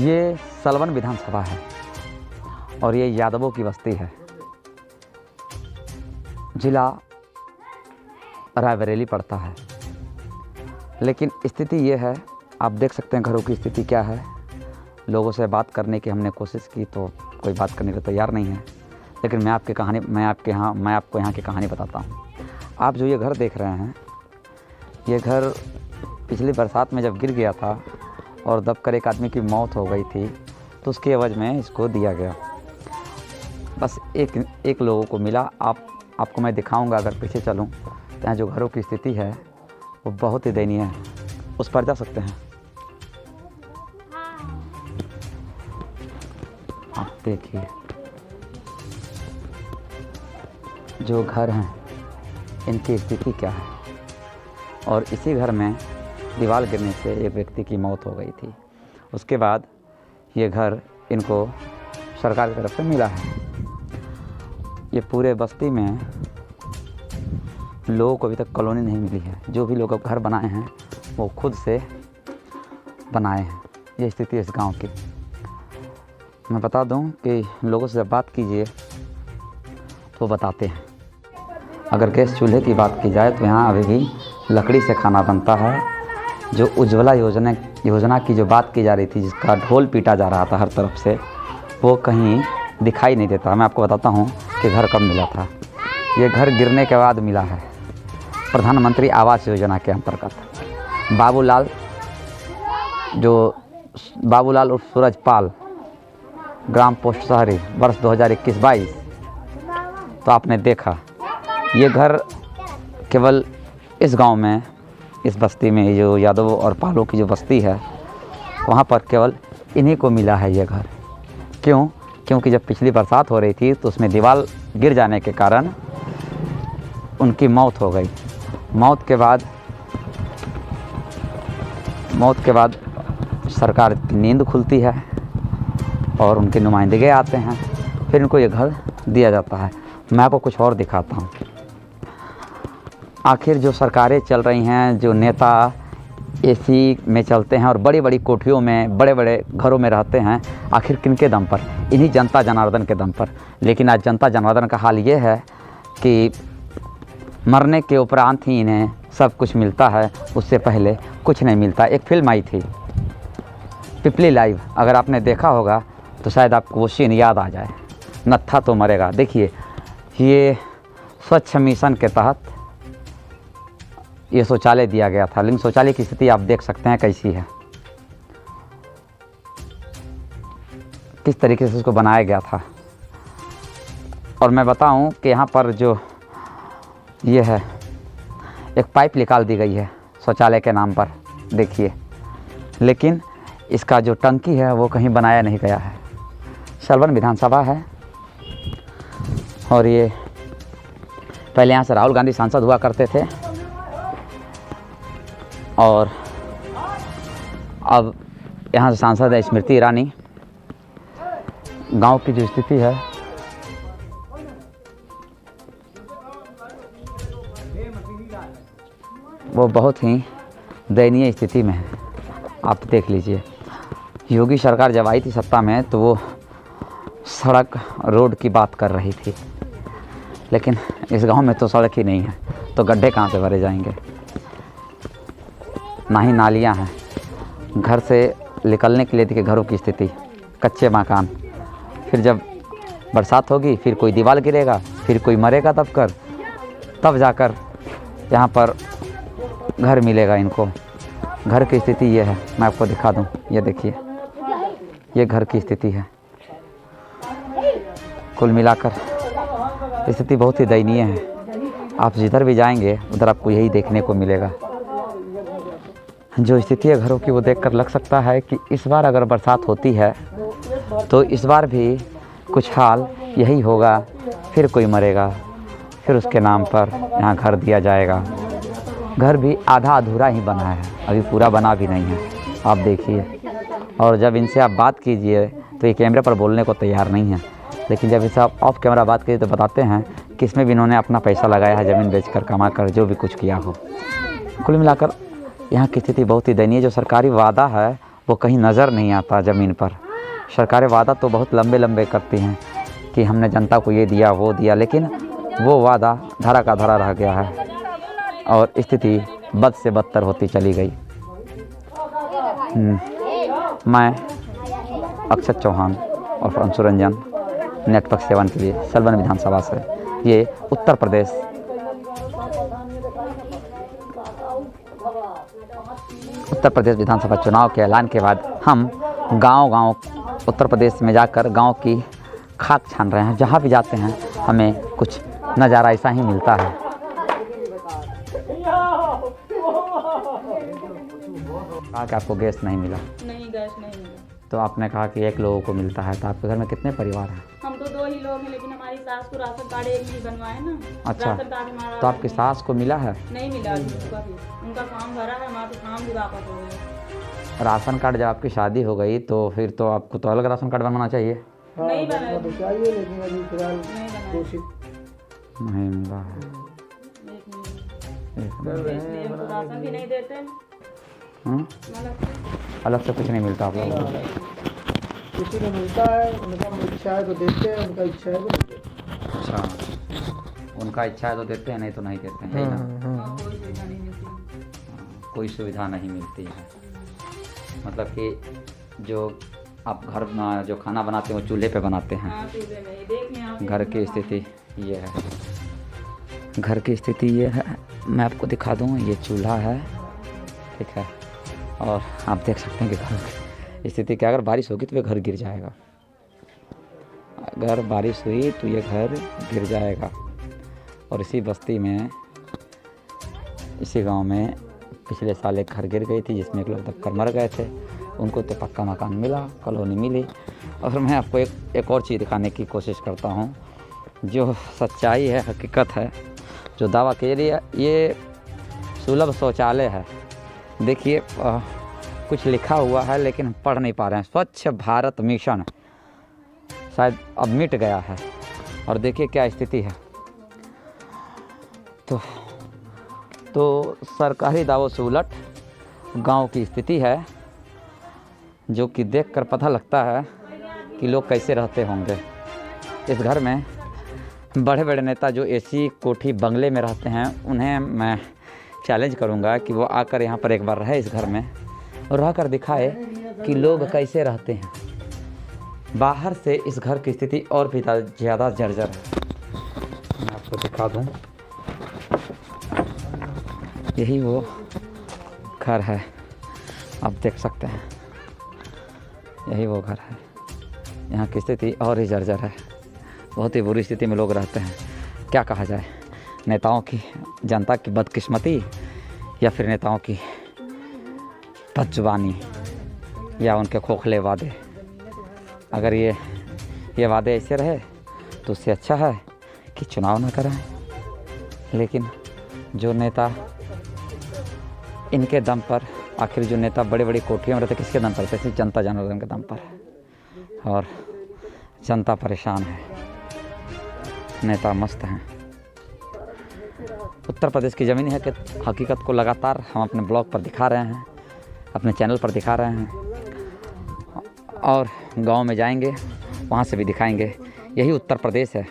ये सलवन विधानसभा है और ये यादवों की बस्ती है। जिला रायबरेली पड़ता है। लेकिन स्थिति ये है, आप देख सकते हैं घरों की स्थिति क्या है। लोगों से बात करने की हमने कोशिश की तो कोई बात करने को तैयार नहीं है। लेकिन मैं आपको यहाँ की कहानी बताता हूँ। आप जो ये घर देख रहे हैं, ये घर पिछली बरसात में जब गिर गया था और दबकर एक आदमी की मौत हो गई थी, तो उसके एवज में इसको दिया गया। बस एक लोगों को मिला। आपको मैं दिखाऊंगा, अगर पीछे चलूं तो यहाँ जो घरों की स्थिति है वो बहुत ही दयनीय है। उस पर जा सकते हैं आप, देखिए जो घर हैं इनकी स्थिति क्या है। और इसी घर में दीवार गिरने से एक व्यक्ति की मौत हो गई थी। उसके बाद ये घर इनको सरकार की तरफ से मिला है। ये पूरे बस्ती में लोगों को अभी तक कॉलोनी नहीं मिली है। जो भी लोग अब घर बनाए हैं वो खुद से बनाए हैं। ये स्थिति है इस गांव की। मैं बता दूं कि लोगों से जब बात कीजिए तो बताते हैं। अगर गैस चूल्हे की बात की जाए तो यहाँ अभी भी लकड़ी से खाना बनता है। जो उज्ज्वला योजना की जो बात की जा रही थी, जिसका ढोल पीटा जा रहा था हर तरफ से, वो कहीं दिखाई नहीं देता। मैं आपको बताता हूँ कि घर कब मिला था। ये घर गिरने के बाद मिला है, प्रधानमंत्री आवास योजना के अंतर्गत। बाबूलाल उर्फ सूरजपाल, ग्राम पोस्ट शहरी, वर्ष 2021-22। तो आपने देखा ये घर केवल इस गांव में, इस बस्ती में, जो यादवों और पालों की जो बस्ती है वहाँ पर केवल इन्हीं को मिला है ये घर। क्यों? क्योंकि जब पिछली बरसात हो रही थी तो उसमें दीवार गिर जाने के कारण उनकी मौत हो गई। मौत के बाद सरकार की नींद खुलती है और उनके नुमाइंदे आते हैं, फिर इनको ये घर दिया जाता है। मैं आपको कुछ और दिखाता हूँ। आखिर जो सरकारें चल रही हैं, जो नेता एसी में चलते हैं और बड़ी बड़ी कोठियों में, बड़े बड़े घरों में रहते हैं, आखिर किनके दम पर? इन्हीं जनता जनार्दन के दम पर। लेकिन आज जनता जनार्दन का हाल ये है कि मरने के उपरांत ही इन्हें सब कुछ मिलता है, उससे पहले कुछ नहीं मिलता। एक फिल्म आई थी पिपली लाइव, अगर आपने देखा होगा तो शायद आपको वो सीन याद आ जाए, नत्था तो मरेगा। देखिए, ये स्वच्छ मिशन के तहत ये शौचालय दिया गया था। लेकिन शौचालय की स्थिति आप देख सकते हैं कैसी है, किस तरीके से उसको बनाया गया था। और मैं बताऊं कि यहाँ पर जो ये है, एक पाइप निकाल दी गई है शौचालय के नाम पर, देखिए। लेकिन इसका जो टंकी है वो कहीं बनाया नहीं गया है। सलवन विधानसभा है और ये पहले यहाँ से राहुल गांधी सांसद हुआ करते थे और अब यहाँ से सांसद है स्मृति ईरानी। गांव की जो स्थिति है वो बहुत ही दयनीय स्थिति में है। आप देख लीजिए, योगी सरकार जब आई थी सत्ता में तो वो सड़क रोड की बात कर रही थी, लेकिन इस गांव में तो सड़क ही नहीं है, तो गड्ढे कहाँ से भरे जाएंगे? ना ही नालियाँ हैं। घर से निकलने के लिए देखिए घरों की स्थिति, कच्चे मकान। फिर जब बरसात होगी फिर कोई दीवार गिरेगा, फिर कोई मरेगा तब जाकर यहाँ पर घर मिलेगा इनको। घर की स्थिति ये है, मैं आपको दिखा दूँ। ये देखिए, ये घर की स्थिति है। कुल मिलाकर स्थिति बहुत ही दयनीय है। आप जिधर भी जाएंगे उधर आपको यही देखने को मिलेगा। जो स्थिति है घरों की, वो देखकर लग सकता है कि इस बार अगर बरसात होती है तो इस बार भी कुछ हाल यही होगा। फिर कोई मरेगा, फिर उसके नाम पर यहाँ घर दिया जाएगा। घर भी आधा अधूरा ही बना है, अभी पूरा बना भी नहीं है, आप देखिए। और जब इनसे आप बात कीजिए तो ये कैमरे पर बोलने को तैयार नहीं है। लेकिन जब इसे आप ऑफ कैमरा बात कीजिए तो बताते हैं कि इसमें भी इन्होंने अपना पैसा लगाया है, ज़मीन बेचकर, कमा कर, जो भी कुछ किया हो। कुल मिलाकर यहाँ की स्थिति बहुत ही दयनीय। जो सरकारी वादा है वो कहीं नज़र नहीं आता ज़मीन पर। सरकारें वादा तो बहुत लंबे लंबे करती हैं कि हमने जनता को ये दिया वो दिया, लेकिन वो वादा धरा का धरा रह गया है और स्थिति बद से बदतर होती चली गई। मैं अक्षत चौहान और अंशु रंजन नेटवर्क 7 के लिए सलवन विधानसभा से, ये उत्तर प्रदेश विधानसभा चुनाव के ऐलान के बाद हम गांव-गांव उत्तर प्रदेश में जाकर गांव की खाक छान रहे हैं। जहां भी जाते हैं हमें कुछ नज़ारा ऐसा ही मिलता है। कहा कि आपको गैस नहीं मिला? नहीं, गैस नहीं मिला। तो आपने कहा कि 1 लोगों को मिलता है, तो आपके घर में कितने परिवार हैं? हम तो 2 ही लोग हैं, लेकिन हमारी सास को राशन कार्ड एक नहीं बनवाए ना। अच्छा, राशन कार्ड हमारा तो आपकी सास को मिला है? नहीं मिला अभी उनका भी। उनका फॉर्म भरा है, हमारा तो फॉर्म भी वापस हो गया। राशन कार्ड जब आपकी शादी हो गई तो फिर तो आपको तो अलग राशन कार्ड बनवाना चाहिए। नहीं बना तो चाहिए, लेकिन अभी फिलहाल नहीं बना कोशिश नहीं मिला है। इसलिए हमको राशन भी नहीं देते। अलग से कुछ नहीं मिलता आप लोगों को? किसी को मिलता है, उनका इच्छा है तो देते हैं, उनका इच्छा है तो नहीं देते। अच्छा, उनका इच्छा है तो देते हैं, नहीं तो नहीं देते हैं, यही ना? कोई सुविधा नहीं मिलती। कोई सुविधा नहीं मिलती है। मतलब कि जो आप घर में जो खाना बनाते हैं वो चूल्हे पे बनाते हैं। हाँ, चूल्हे में। देखें आप, घर की स्थिति ये है, घर की स्थिति ये है। मैं आपको दिखा दूँ, ये चूल्हा है, ठीक है, और आप देख सकते हैं कि घर की स्थिति क्या। अगर बारिश होगी तो ये घर गिर जाएगा, अगर बारिश हुई तो ये घर गिर जाएगा। और इसी बस्ती में, इसी गांव में पिछले साल एक घर गिर गई थी जिसमें एक लोग दबकर मर गए थे। उनको तो पक्का मकान मिला, कॉलोनी मिली। और मैं आपको एक और चीज़ दिखाने की कोशिश करता हूँ जो सच्चाई है, हकीकत है, जो दावा के लिए ये सुलभ शौचालय है। देखिए कुछ लिखा हुआ है लेकिन हम पढ़ नहीं पा रहे हैं। स्वच्छ भारत मिशन शायद अब मिट गया है और देखिए क्या स्थिति है। तो सरकारी दावों से उलट गांव की स्थिति है, जो कि देखकर पता लगता है कि लोग कैसे रहते होंगे। इस घर में बड़े बड़े नेता जो एसी कोठी बंगले में रहते हैं, उन्हें मैं चैलेंज करूंगा कि वो आकर यहाँ पर एक बार रहे इस घर में और रह कर दिखाए कि लोग कैसे रहते हैं। बाहर से इस घर की स्थिति और भी ज़्यादा जर्जर है। मैं आपको दिखा दूँ, यही वो घर है, आप देख सकते हैं, यही वो घर है। यहाँ की स्थिति और ही जर्जर है, बहुत ही बुरी स्थिति में लोग रहते हैं। क्या कहा जाए, नेताओं की, जनता की बदकिस्मती या फिर नेताओं की बदजुबानी या उनके खोखले वादे। अगर ये वादे ऐसे रहे तो उससे अच्छा है कि चुनाव ना करें। लेकिन जो नेता इनके दम पर, आखिर जो नेता बड़ी बड़ी कोठियों में रहते किसके दम पर रहते? सिर्फ जनता जनार्दन के दम पर, और जनता परेशान है, नेता मस्त हैं। उत्तर प्रदेश की ज़मीन है कि हकीकत को लगातार हम अपने ब्लॉग पर दिखा रहे हैं, अपने चैनल पर दिखा रहे हैं, और गांव में जाएंगे वहाँ से भी दिखाएंगे। यही उत्तर प्रदेश है।